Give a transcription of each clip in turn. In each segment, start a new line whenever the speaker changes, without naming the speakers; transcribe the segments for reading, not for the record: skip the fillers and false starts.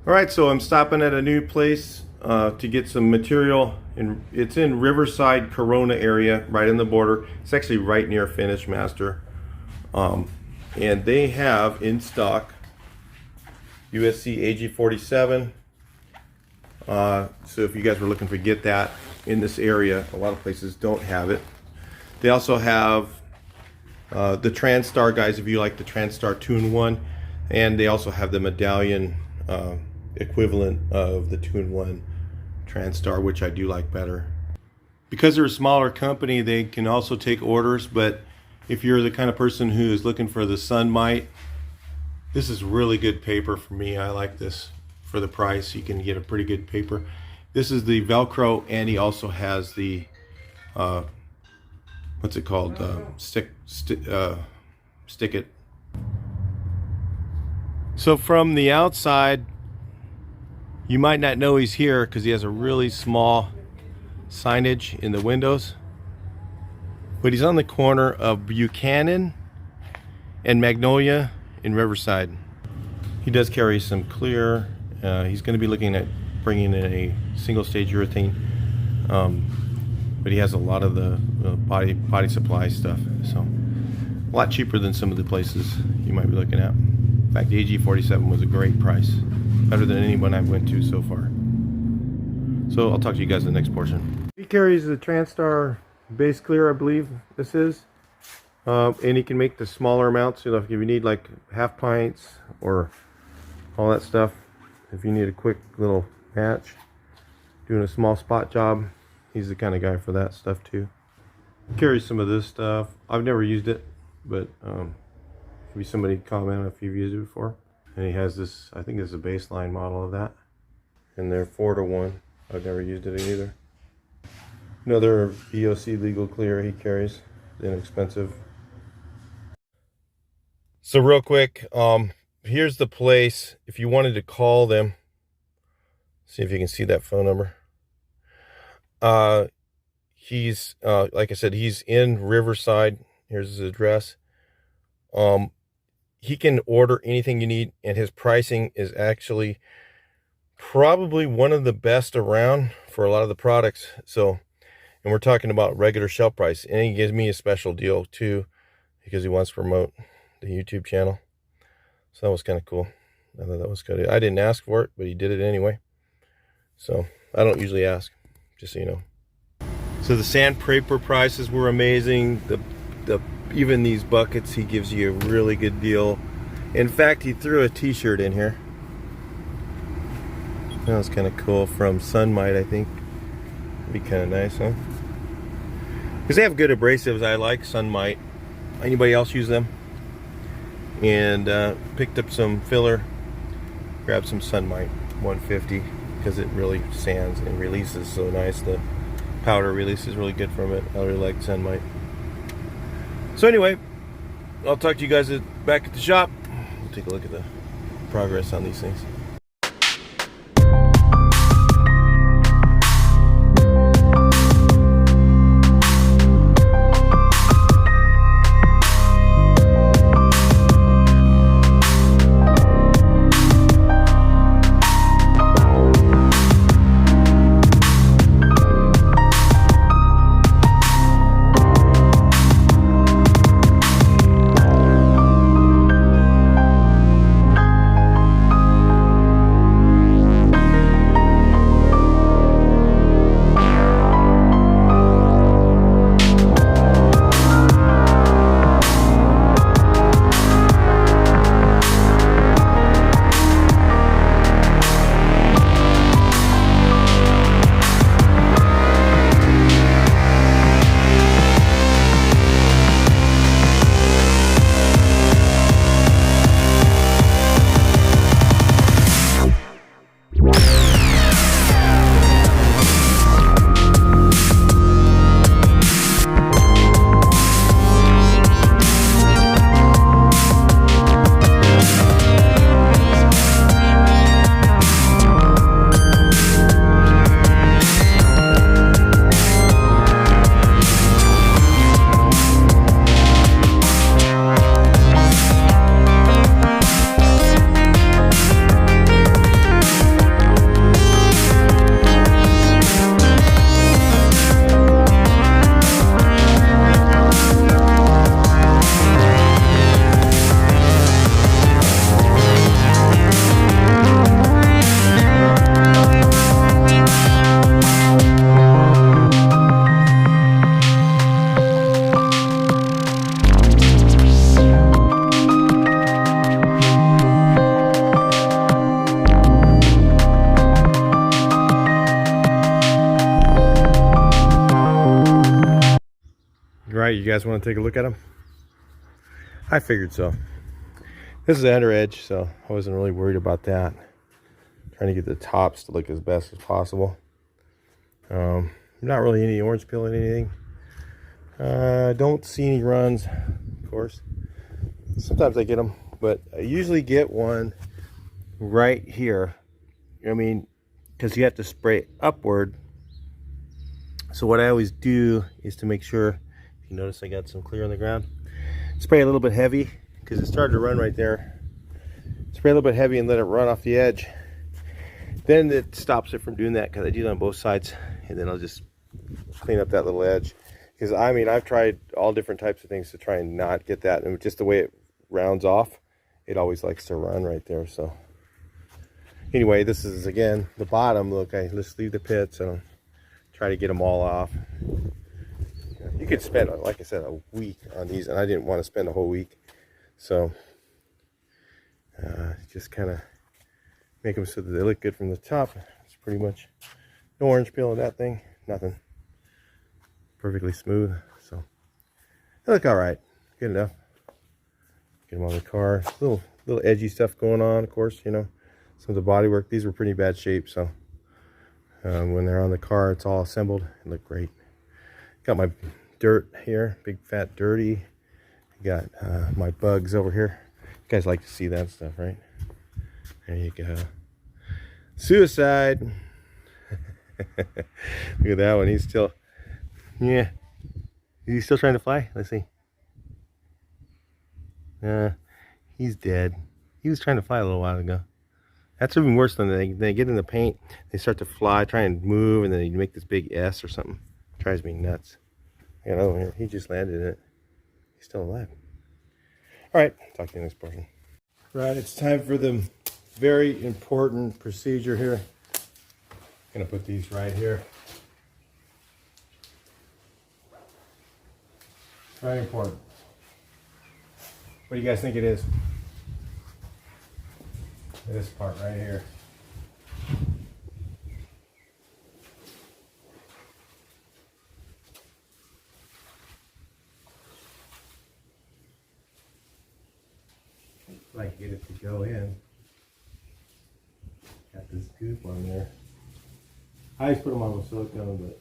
Alright, so I'm stopping at a new place to get some material. It's in Riverside, Corona area, right in the border. It's actually right near Finish Master. And they have in stock USC AG47. So if you guys were looking to get that in this area, a lot of places don't have it. They also have the TransStar, guys, if you like the TransStar 2-in-1. And they also have the medallion equivalent of the 2-in-1 TransStar, which I do like better. Because they're a smaller company, they can also take orders, but if you're the kind of person who is looking for the Sunmite, this is really good paper for me. I like this for the price. You can get a pretty good paper. This is the Velcro, and he also has the what's it called? Stick it. So from the outside, you might not know he's here because he has a really small signage in the windows. But he's on the corner of Buchanan and Magnolia in Riverside. He does carry some clear. He's going to be looking at bringing in a single stage urethane. But he has a lot of the body supply stuff. So a lot cheaper than some of the places you might be looking at. In fact, the AG47 was a great price. Better than anyone I've went to so far. So I'll talk to you guys in the next portion. He carries the TransStar base clear, I believe this is. And he can make the smaller amounts, you know, if you need like half pints or all that stuff. If you need a quick little match, doing a small spot job, he's the kind of guy for that stuff too. He carries some of this stuff. I've never used it, but maybe somebody comment if you've used it before. And he has this, I think this is a baseline model of that. And they're 4-to-1. I've never used it either. Another VOC legal clear he carries, inexpensive. So real quick, here's the place. If you wanted to call them, see if you can see that phone number. He's like I said, he's in Riverside. Here's his address. He can order anything you need, and his pricing is actually probably one of the best around for a lot of the products. So, and we're talking about regular shelf price, and he gives me a special deal too because he wants to promote the YouTube channel. So that was kind of cool. I thought that was good. I didn't ask for it, but he did it anyway. So I don't usually ask, just so you know. So the sandpaper prices were amazing. Even these buckets, he gives you a really good deal. In fact, he threw a t-shirt in here. That was kind of cool, from Sunmite, I think. It'd be kind of nice, huh? Because they have good abrasives. I like Sunmite. Anybody else use them? And picked up some filler. Grabbed some Sunmite 150 because it really sands and releases so nice. The powder release is really good from it. I really like Sunmite. So anyway, I'll talk to you guys back at the shop. We'll take a look at the progress on these things. You guys want to take a look at them? I figured so. This is the under edge, so I wasn't really worried about that. Trying to get the tops to look as best as possible. Not really any orange peel in anything. Don't see any runs, of course. Sometimes I get them, but I usually get one right here. I mean, because you have to spray upward. So what I always do is to make sure, if you notice I got some clear on the ground, spray a little bit heavy because it started to run right there. Spray a little bit heavy and let it run off the edge. Then it stops it from doing that because I do it on both sides, and then I'll just clean up that little edge. Because I mean, I've tried all different types of things to try and not get that, and just the way it rounds off, it always likes to run right there. So anyway, this is again the bottom. Look, I just leave the pits and try to get them all off. You could spend, like I said, a week on these, and I didn't want to spend a whole week, so just kind of make them so that they look good from the top. It's pretty much no orange peel in that thing, nothing. Perfectly smooth, so they look all right, good enough. Get them on the car. Little edgy stuff going on, of course. You know, some of the body work. These were pretty bad shape, so when they're on the car, it's all assembled and look great. Got my dirt here, big fat dirty. Got my bugs over here. You guys like to see that stuff, right? There you go. Suicide. Look at that one. He's still, yeah. Is he still trying to fly? Let's see. He's dead. He was trying to fly a little while ago. That's even worse than they get in the paint. They start to fly, try and move, and then you make this big S or something. Drives me nuts. I got another one here. He just landed in it. He's still alive. All right, talk to you in the next portion. Right, it's time for the very important procedure here. I'm gonna put these right here. Very important. What do you guys think it is? This part right here. Like get it to go in. Got this goop on there. I always put them on with silicone, but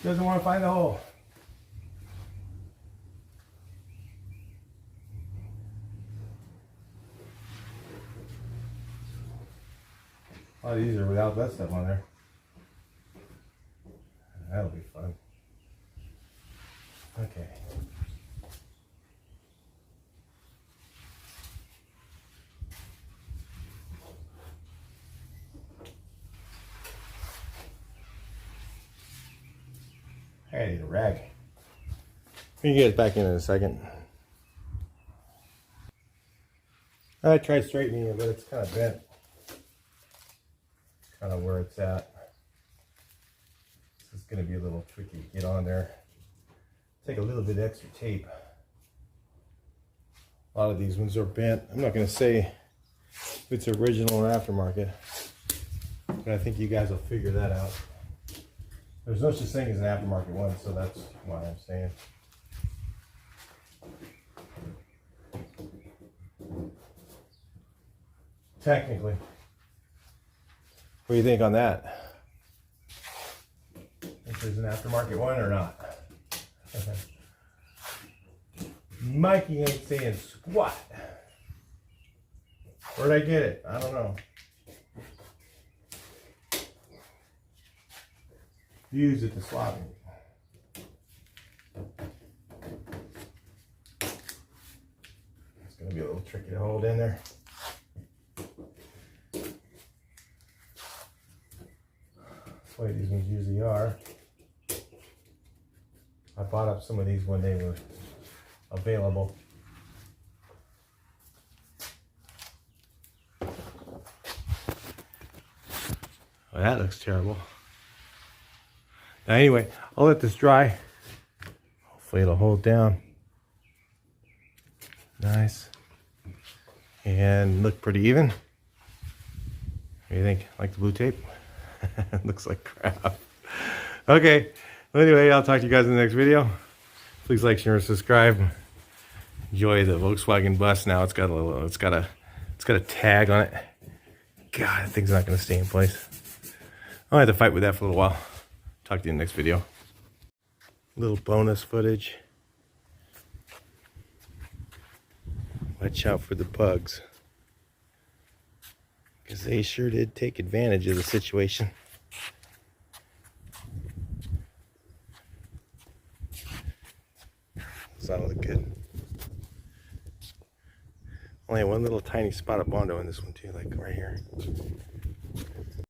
doesn't want to find the hole. A lot easier without that stuff on there. That'll be fun. Okay. I need a rag. We can get it back in a second. I tried straightening it, but it's kind of bent. Kind of where it's at. This is going to be a little tricky to get on there. Take a little bit extra tape. A lot of these ones are bent. I'm not going to say if it's original or aftermarket, but I think you guys will figure that out. There's no such thing as an aftermarket one, so that's why I'm saying. Technically. What do you think on that? If there's an aftermarket one or not? Mikey ain't saying squat. Where'd I get it? I don't know. Use it to slot me. It's going to be a little tricky to hold in there. That's the way these ones usually are. I bought up some of these when they were available. Well, that looks terrible. Now anyway, I'll let this dry. Hopefully it'll hold down. Nice. And look pretty even. do you think? Like the blue tape? Looks like crap. Okay. Well, anyway, I'll talk to you guys in the next video. Please like, share, and subscribe. Enjoy the Volkswagen bus. Now it's got a tag on it. God, that thing's not going to stay in place. I'll have to fight with that for a little while. Talk to you in the next video. Little bonus footage. Watch out for the bugs, because they sure did take advantage of the situation. Does that look good? Only one little tiny spot of Bondo in this one too, like right here.